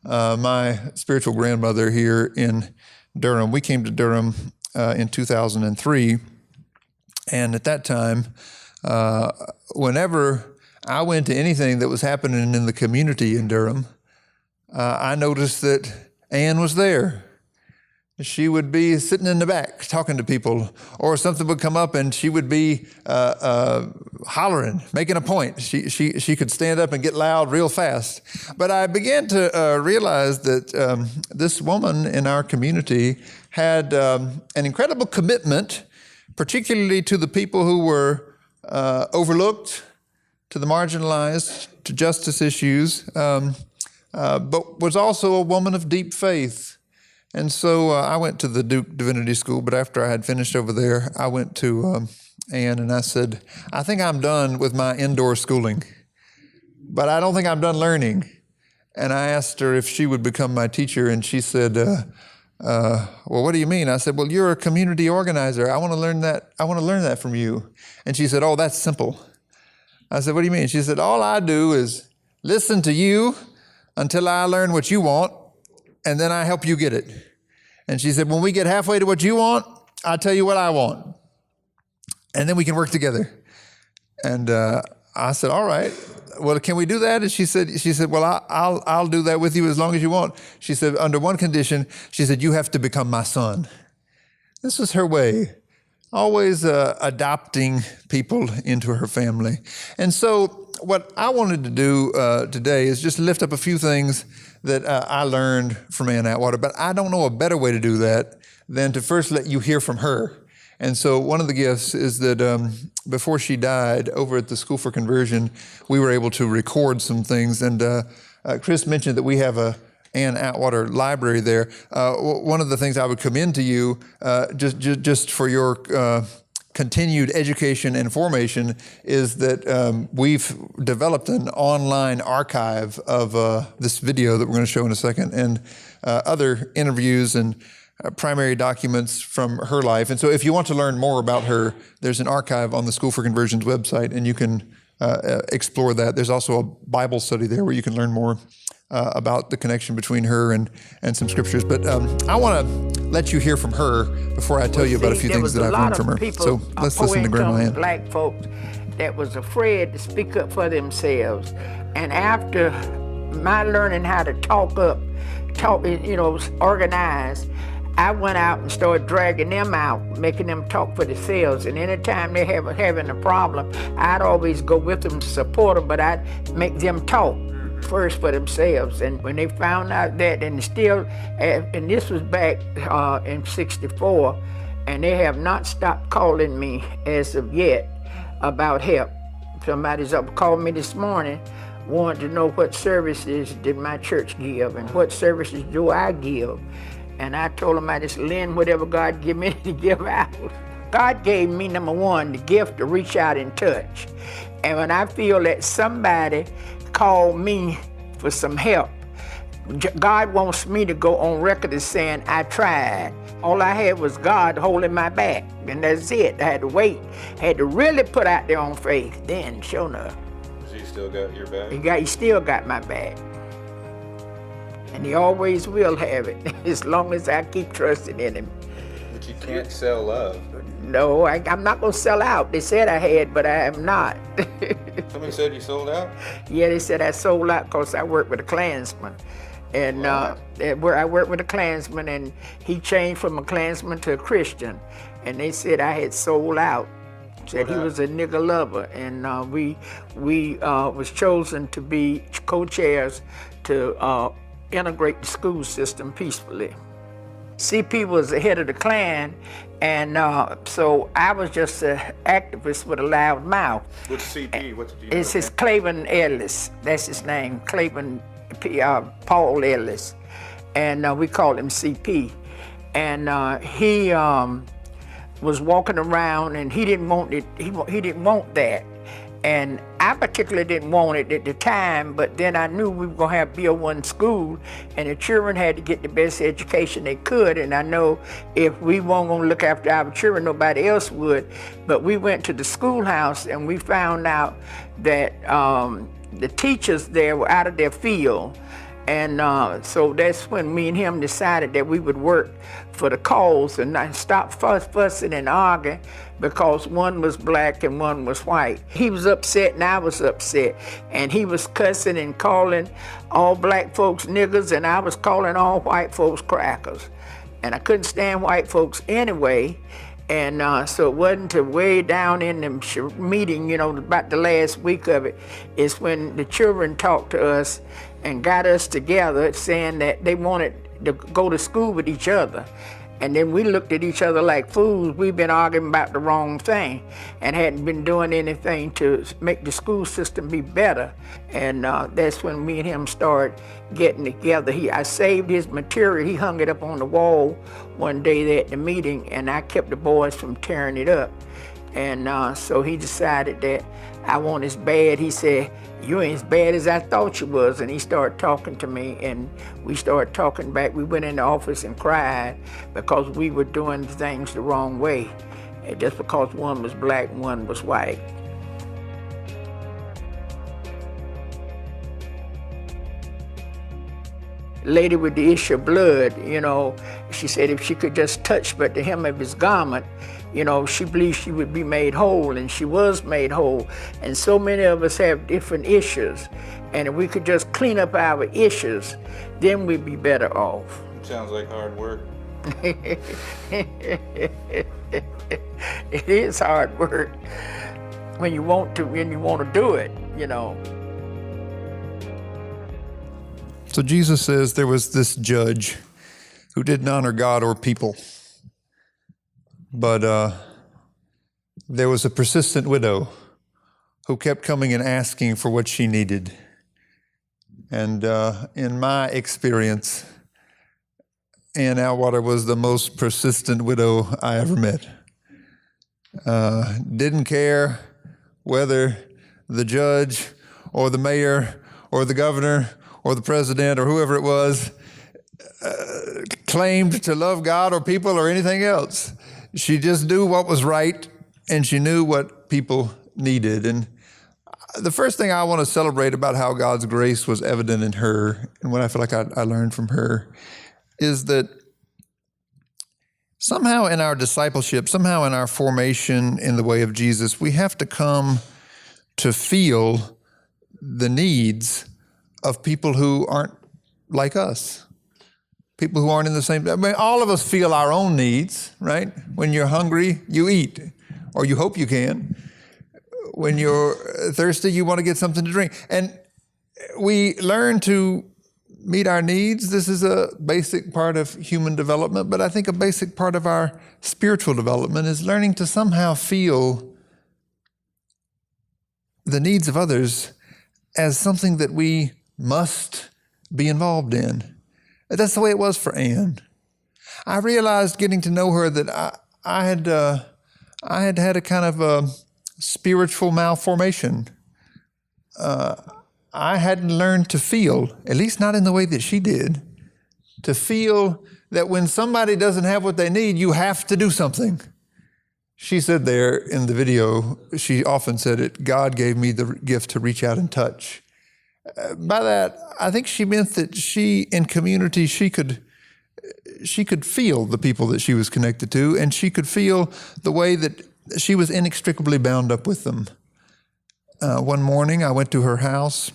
[SPEAKER 5] my spiritual grandmother here in Durham. We came to Durham in 2003, and at that time, whenever I went to anything that was happening in the community in Durham, I noticed that Ann was there. She would be sitting in the back talking to people, or something would come up and she would be hollering, making a point. She could stand up and get loud real fast. But I began to realize that this woman in our community had an incredible commitment, particularly to the people who were overlooked, to the marginalized, to justice issues, but was also a woman of deep faith. And so I went to the Duke Divinity School, but after I had finished over there, I went to Ann and I said, I think I'm done with my indoor schooling, but I don't think I'm done learning. And I asked her if she would become my teacher, and she said, well, what do you mean? I said, well, you're a community organizer. I want to learn that. I want to learn that from you. And she said, oh, that's simple. I said, what do you mean? She said, all I do is listen to you until I learn what you want, and then I help you get it. And she said, when we get halfway to what you want, I'll tell you what I want. And then we can work together. And I said, all right, well, can we do that? And she said, well, I'll do that with you as long as you want. She said, under one condition, she said, you have to become my son. This was her way always adopting people into her family. And so what I wanted to do today is just lift up a few things that I learned from Ann Atwater, but I don't know a better way to do that than to first let you hear from her. And so one of the gifts is that before she died, over at the School for Conversion, we were able to record some things. And Chris mentioned that we have a Ann Atwater library there. One of the things I would commend to you, just for your continued education and formation, is that we've developed an online archive of this video that we're going to show in a second, and other interviews and primary documents from her life. And so if you want to learn more about her, there's an archive on the School for Conversion's website, and you can explore that. There's also a Bible study there where you can learn more about the connection between her and some scriptures. But I want to let you hear from her before I tell you about a few things that I've learned from her. So let's listen to Grandma Ann.
[SPEAKER 6] Black folks that was afraid to speak up for themselves. And after my learning how to talk, organize, I went out and started dragging them out, making them talk for themselves. And anytime they have having a problem, I'd always go with them to support them, but I'd make them talk first for themselves. And when they found out that, and this was back in '64, and they have not stopped calling me as of yet about help. Somebody's up called me this morning, wanted to know what services did my church give and what services do I give. And I told them I just lend whatever God give me to give out. God gave me, number one, the gift to reach out and touch. And when I feel that somebody called me for some help, God wants me to go on record as saying I tried. All I had was God holding my back, and that's it. I had to wait, had to really put out there on faith. Then, sure enough.
[SPEAKER 1] Has he still got your back?
[SPEAKER 6] He still got my back. And he always will have it, as long as I keep trusting in him.
[SPEAKER 1] But you can't sell love.
[SPEAKER 6] No, I'm not going to sell out. They said I had, but I am not.
[SPEAKER 1] Somebody said you sold out?
[SPEAKER 6] Yeah, they said I sold out because I worked with a Klansman. And where I worked with a Klansman, and he changed from a Klansman to a Christian. And they said I had sold out. Said he was a nigger lover. And we was chosen to be co-chairs to integrate the school system peacefully. CP was the head of the Klan, and so I was just an activist with a loud mouth.
[SPEAKER 1] What's CP?
[SPEAKER 6] It's his Claiborne Ellis. That's his name, Claiborne Paul Ellis, and we called him CP. And he was walking around, and he didn't want it. He didn't want that. And I particularly didn't want it at the time, but then I knew we were going to have Bill 1 school, and the children had to get the best education they could. And I know if we weren't going to look after our children, nobody else would. But we went to the schoolhouse, and we found out that the teachers there were out of their field. And so that's when me and him decided that we would work for the cause and not stop fussing and arguing because one was black and one was white. He was upset and I was upset. And he was cussing and calling all black folks niggers, and I was calling all white folks crackers. And I couldn't stand white folks anyway. And so it wasn't till way down in the meeting, about the last week of it, is when the children talked to us and got us together saying that they wanted to go to school with each other. And then we looked at each other like fools. We've been arguing about the wrong thing and hadn't been doing anything to make the school system be better. And that's when me and him started getting together. I saved his material. He hung it up on the wall one day at the meeting, and I kept the boys from tearing it up. And so he decided that I want as bad. He said, "You ain't as bad as I thought you was." And he started talking to me, and we started talking back. We went in the office and cried because we were doing things the wrong way, just because one was black and one was white. Lady with the issue of blood, she said if she could just touch but the hem of his garment, she believed she would be made whole, and she was made whole. And so many of us have different issues, and if we could just clean up our issues, then we'd be better off.
[SPEAKER 1] Sounds like hard work.
[SPEAKER 6] It is hard work when you want to do it, you know.
[SPEAKER 5] So Jesus says there was this judge who didn't honor God or people. But there was a persistent widow who kept coming and asking for what she needed. And in my experience, Ann Atwater was the most persistent widow I ever met. Didn't care whether the judge or the mayor or the governor or the president or whoever it was claimed to love God or people or anything else. She just knew what was right, and she knew what people needed. And the first thing I want to celebrate about how God's grace was evident in her, and what I feel like I learned from her, is that somehow in our discipleship, somehow in our formation in the way of Jesus, we have to come to feel the needs of people who aren't like us. People who aren't in the same, I mean, all of us feel our own needs, right? When you're hungry, you eat, or you hope you can. When you're thirsty, you want to get something to drink. And we learn to meet our needs. This is a basic part of human development, but I think a basic part of our spiritual development is learning to somehow feel the needs of others as something that we must be involved in. That's the way it was for Ann. I realized getting to know her that I had a kind of a spiritual malformation. I hadn't learned to feel, at least not in the way that she did, to feel that when somebody doesn't have what they need, you have to do something. She said there in the video, she often said it, God gave me the gift to reach out and touch. By that, I think she meant that she, in community, she could feel the people that she was connected to, and she could feel the way that she was inextricably bound up with them. One morning, I went to her house.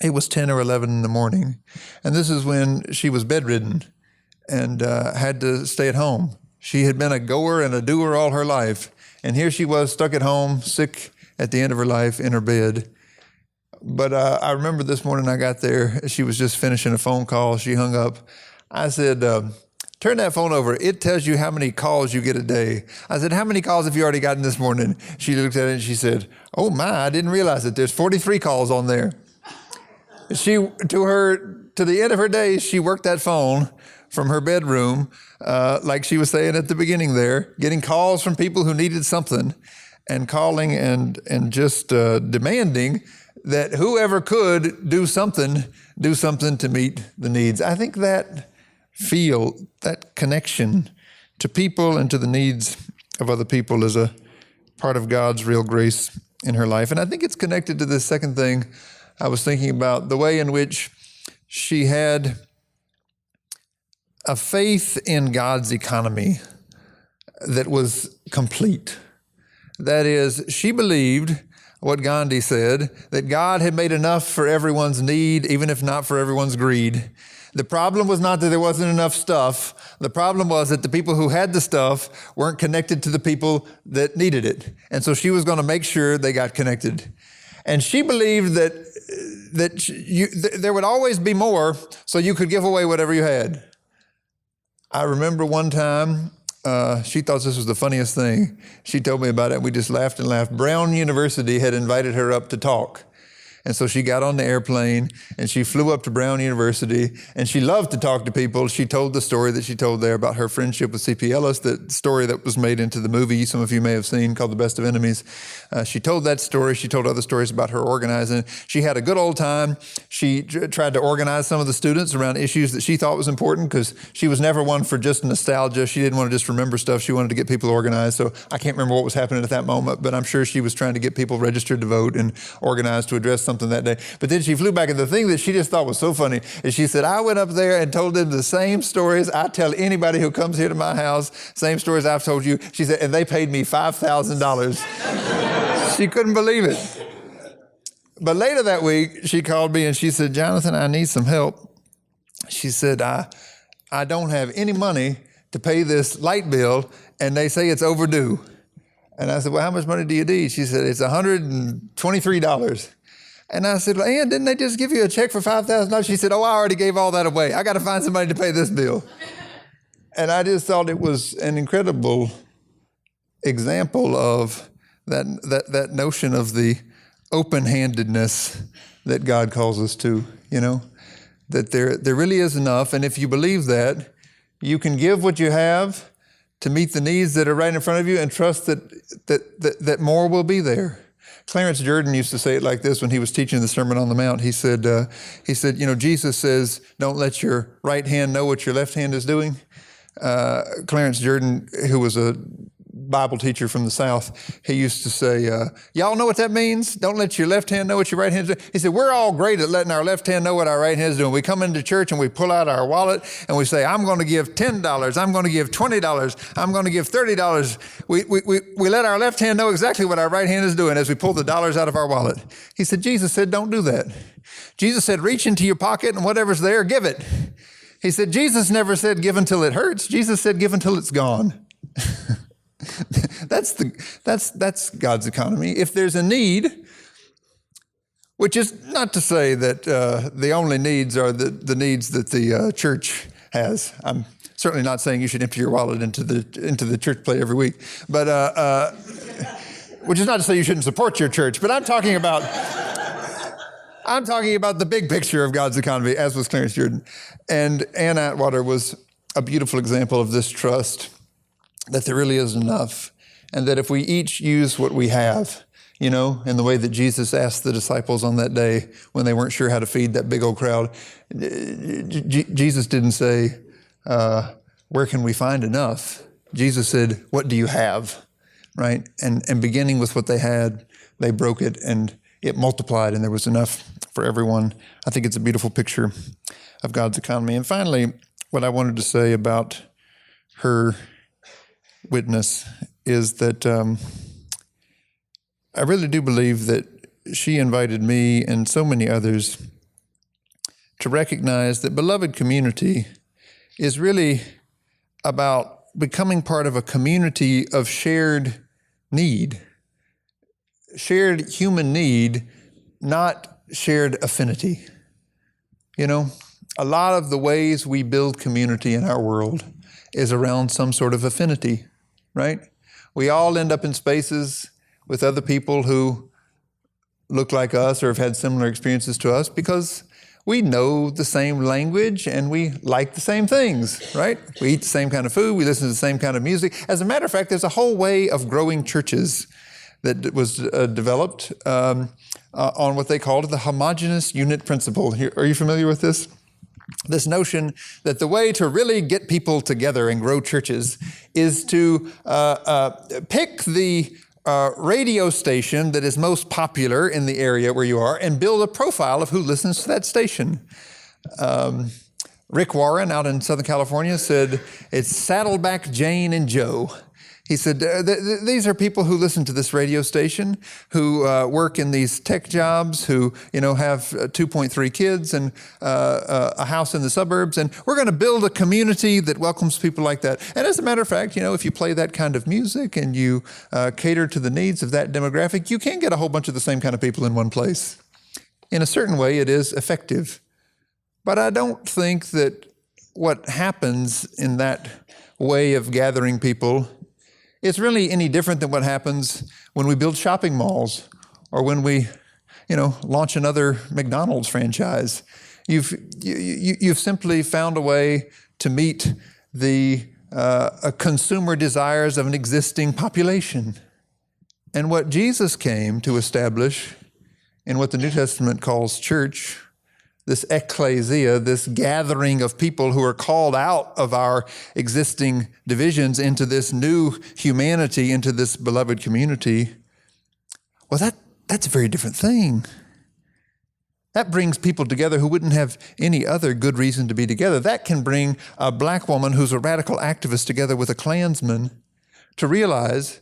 [SPEAKER 5] It was 10 or 11 in the morning, and this is when she was bedridden and had to stay at home. She had been a goer and a doer all her life, and here she was stuck at home, sick at the end of her life in her bed. But I remember this morning I got there, she was just finishing a phone call. She hung up. I said, turn that phone over. It tells you how many calls you get a day. I said, how many calls have you already gotten this morning? She looked at it and she said, oh my, I didn't realize it. There's 43 calls on there. To the end of her days, she worked that phone from her bedroom, like she was saying at the beginning there, getting calls from people who needed something and calling and just demanding that whoever could do something to meet the needs. I think that connection to people and to the needs of other people is a part of God's real grace in her life. And I think it's connected to this second thing I was thinking about, the way in which she had a faith in God's economy that was complete. That is, she believed what Gandhi said, that God had made enough for everyone's need, even if not for everyone's greed. The problem was not that there wasn't enough stuff. The problem was that the people who had the stuff weren't connected to the people that needed it. And so she was going to make sure they got connected. And she believed that there would always be more, so you could give away whatever you had. I remember one time, she thought this was the funniest thing. She told me about it, and we just laughed and laughed. Brown University had invited her up to talk. And so she got on the airplane and she flew up to Brown University, and she loved to talk to people. She told the story that she told there about her friendship with C.P. Ellis, that story that was made into the movie some of you may have seen called The Best of Enemies. She told that story. She told other stories about her organizing. She had a good old time. She tried to organize some of the students around issues that she thought was important, because she was never one for just nostalgia. She didn't want to just remember stuff. She wanted to get people organized. So I can't remember what was happening at that moment, but I'm sure she was trying to get people registered to vote and organized to address something that day. But then she flew back, and the thing that she just thought was so funny is she said, I went up there and told them the same stories I tell anybody who comes here to my house, same stories I've told you. She said, and they paid me $5,000. She couldn't believe it. But later that week, she called me and she said, Jonathan, I need some help. She said, I don't have any money to pay this light bill, and they say it's overdue. And I said, well, how much money do you need? She said, it's $123. And I said, well, Ann, didn't they just give you a check for $5,000? She said, oh, I already gave all that away. I got to find somebody to pay this bill. And I just thought it was an incredible example of that notion of the open-handedness that God calls us to, that there really is enough. And if you believe that, you can give what you have to meet the needs that are right in front of you and trust that more will be there. Clarence Jordan used to say it like this when he was teaching the Sermon on the Mount. He said, Jesus says, don't let your right hand know what your left hand is doing. Clarence Jordan, who was a Bible teacher from the South, he used to say, y'all know what that means? Don't let your left hand know what your right hand is doing. He said, we're all great at letting our left hand know what our right hand is doing. We come into church and we pull out our wallet and we say, I'm going to give $10. I'm going to give $20. I'm going to give $30. We let our left hand know exactly what our right hand is doing as we pull the dollars out of our wallet. He said, Jesus said, don't do that. Jesus said, reach into your pocket and whatever's there, give it. He said, Jesus never said give until it hurts. Jesus said give until it's gone. That's God's economy. If there's a need, which is not to say that the only needs are the needs that the church has. I'm certainly not saying you should empty your wallet into the church plate every week, but which is not to say you shouldn't support your church. But I'm talking about the big picture of God's economy, as was Clarence Jordan. And Ann Atwater was a beautiful example of this trust, that there really is enough, and that if we each use what we have, in the way that Jesus asked the disciples on that day when they weren't sure how to feed that big old crowd, Jesus didn't say, where can we find enough? Jesus said, what do you have, right? And beginning with what they had, they broke it, and it multiplied, and there was enough for everyone. I think it's a beautiful picture of God's economy. And finally, what I wanted to say about her witness is that I really do believe that she invited me and so many others to recognize that beloved community is really about becoming part of a community of shared need, shared human need, not shared affinity. A lot of the ways we build community in our world is around some sort of affinity, right? We all end up in spaces with other people who look like us or have had similar experiences to us because we know the same language and we like the same things, right? We eat the same kind of food, we listen to the same kind of music. As a matter of fact, there's a whole way of growing churches that was developed on what they called the homogeneous unit principle. Are you familiar with this? This notion that the way to really get people together and grow churches is to pick the radio station that is most popular in the area where you are and build a profile of who listens to that station. Rick Warren out in Southern California said, it's Saddleback Jane and Joe. He said, these are people who listen to this radio station, who work in these tech jobs, who have 2.3 kids and a house in the suburbs, and we're going to build a community that welcomes people like that. And as a matter of fact, if you play that kind of music and you cater to the needs of that demographic, you can get a whole bunch of the same kind of people in one place. In a certain way, it is effective. But I don't think that what happens in that way of gathering people is really any different than what happens when we build shopping malls or when we, launch another McDonald's franchise. You've simply found a way to meet the consumer desires of an existing population. And what Jesus came to establish in what the New Testament calls church, this ecclesia, this gathering of people who are called out of our existing divisions into this new humanity, into this beloved community, well, that's a very different thing. That brings people together who wouldn't have any other good reason to be together. That can bring a black woman who's a radical activist together with a Klansman to realize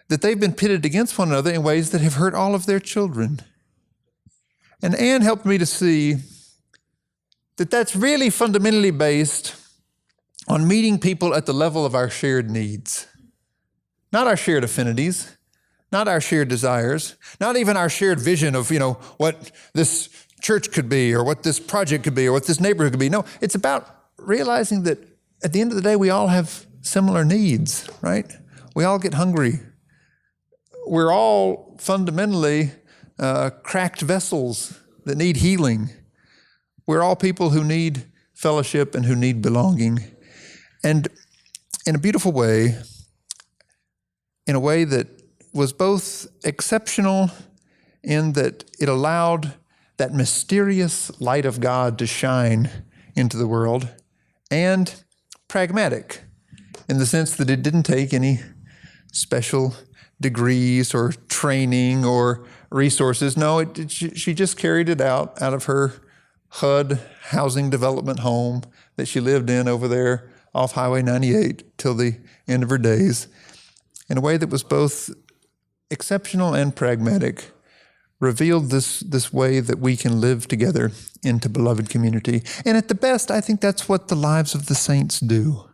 [SPEAKER 5] that they've been pitted against one another in ways that have hurt all of their children. And Ann helped me to see that that's really fundamentally based on meeting people at the level of our shared needs. Not our shared affinities, not our shared desires, not even our shared vision of, what this church could be or what this project could be or what this neighborhood could be. No, it's about realizing that at the end of the day, we all have similar needs, right? We all get hungry. We're all fundamentally cracked vessels that need healing. We're all people who need fellowship and who need belonging. And in a beautiful way, in a way that was both exceptional in that it allowed that mysterious light of God to shine into the world, and pragmatic in the sense that it didn't take any special degrees or training or resources. No, she just carried it out of her HUD housing development home that she lived in over there off Highway 98 till the end of her days, in a way that was both exceptional and pragmatic, revealed this way that we can live together into beloved community. And at the best, I think that's what the lives of the saints do.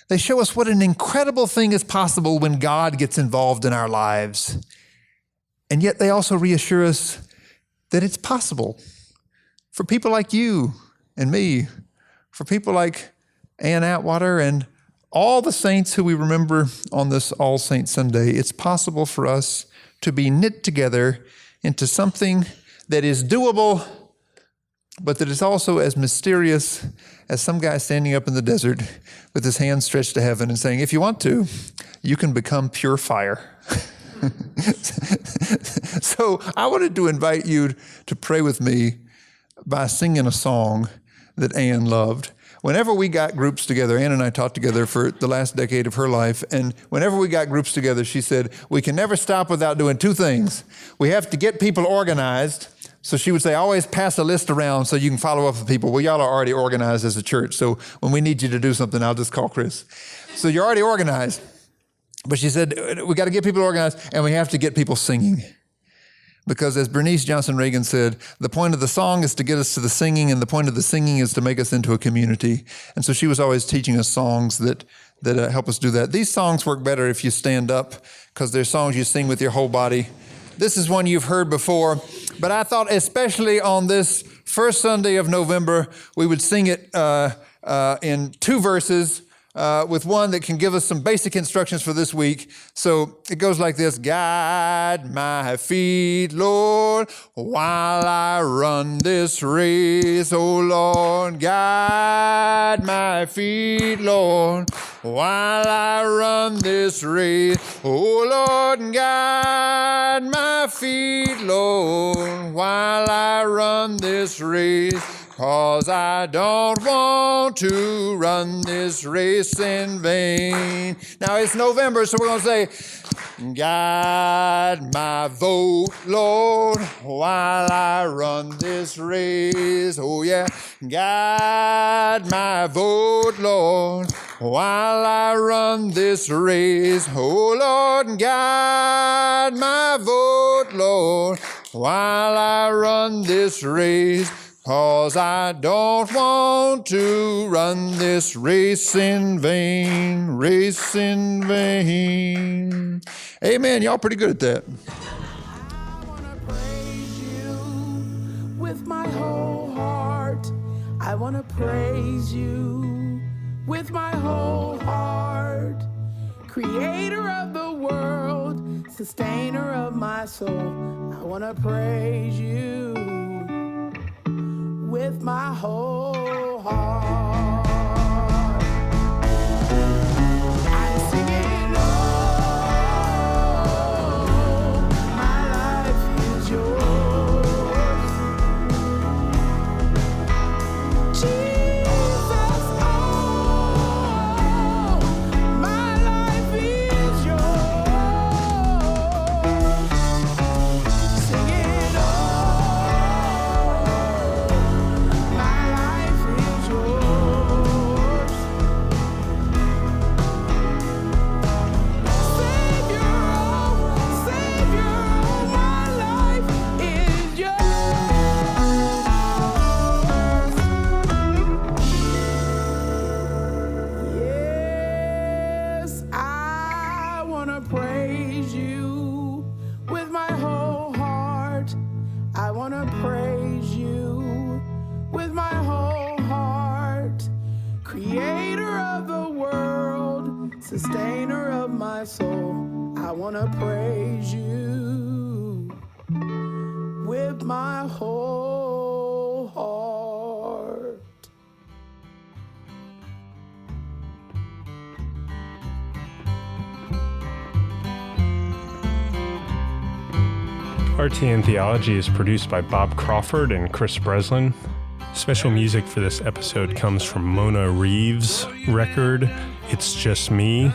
[SPEAKER 5] They show us what an incredible thing is possible when God gets involved in our lives. And yet they also reassure us that it's possible for people like you and me, for people like Ann Atwater and all the saints who we remember on this All Saints Sunday. It's possible for us to be knit together into something that is doable, but that is also as mysterious as some guy standing up in the desert with his hands stretched to heaven and saying, if you want to, you can become pure fire. So I wanted to invite you to pray with me by singing a song that Ann loved. Whenever we got groups together, Ann and I taught together for the last decade of her life, and whenever we got groups together, she said, we can never stop without doing two things. We have to get people organized. So she would say, always pass a list around so you can follow up with people. Well, y'all are already organized as a church, so when we need you to do something, I'll just call Chris. So you're already organized. But she said, we got to get people organized, and we have to get people singing. Because as Bernice Johnson Reagan said, the point of the song is to get us to the singing, and the point of the singing is to make us into a community. And so she was always teaching us songs that help us do that. These songs work better if you stand up, because they're songs you sing with your whole body. This is one you've heard before, but I thought especially on this first Sunday of November, we would sing it in two verses, with one that can give us some basic instructions for this week. So it goes like this: guide my feet, Lord, while I run this race. Oh Lord, guide my feet, Lord, while I run this race. Oh Lord, guide my feet, Lord, while I run this race. 'Cause I don't want to run this race in vain. Now it's November, so we're going to say, guide my vote, Lord, while I run this race. Oh yeah, guide my vote, Lord, while I run this race. Oh Lord, guide my vote, Lord, while I run this race. 'Cause I don't want to run this race in vain, race in vain. Amen. Y'all pretty good at that.
[SPEAKER 7] I want to praise you with my whole heart. I want to praise you with my whole heart. Creator of the world, sustainer of my soul. I want to praise you with my whole heart. I'm singing, oh, my life is yours. Jesus, oh, my life is yours. Singing, oh, my life is yours. sustainer of my soul. I want to praise you with my whole heart.
[SPEAKER 3] RTN Theology is produced by Bob Crawford and Chris Breslin. Special music for this episode comes from Mona Reeves' record, It's Just Me.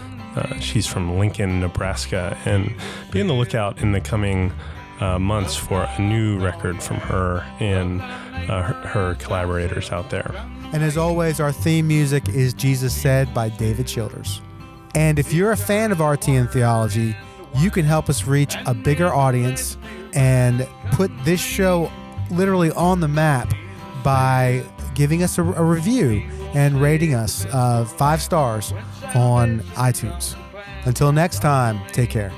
[SPEAKER 3] She's from Lincoln, Nebraska, and be on the lookout in the coming months for a new record from her and her collaborators out there.
[SPEAKER 2] And as always, our theme music is Jesus Said by David Childers. And if you're a fan of RTN Theology, you can help us reach a bigger audience and put this show literally on the map by giving us a review and rating us 5 stars on iTunes. Until next time, take care.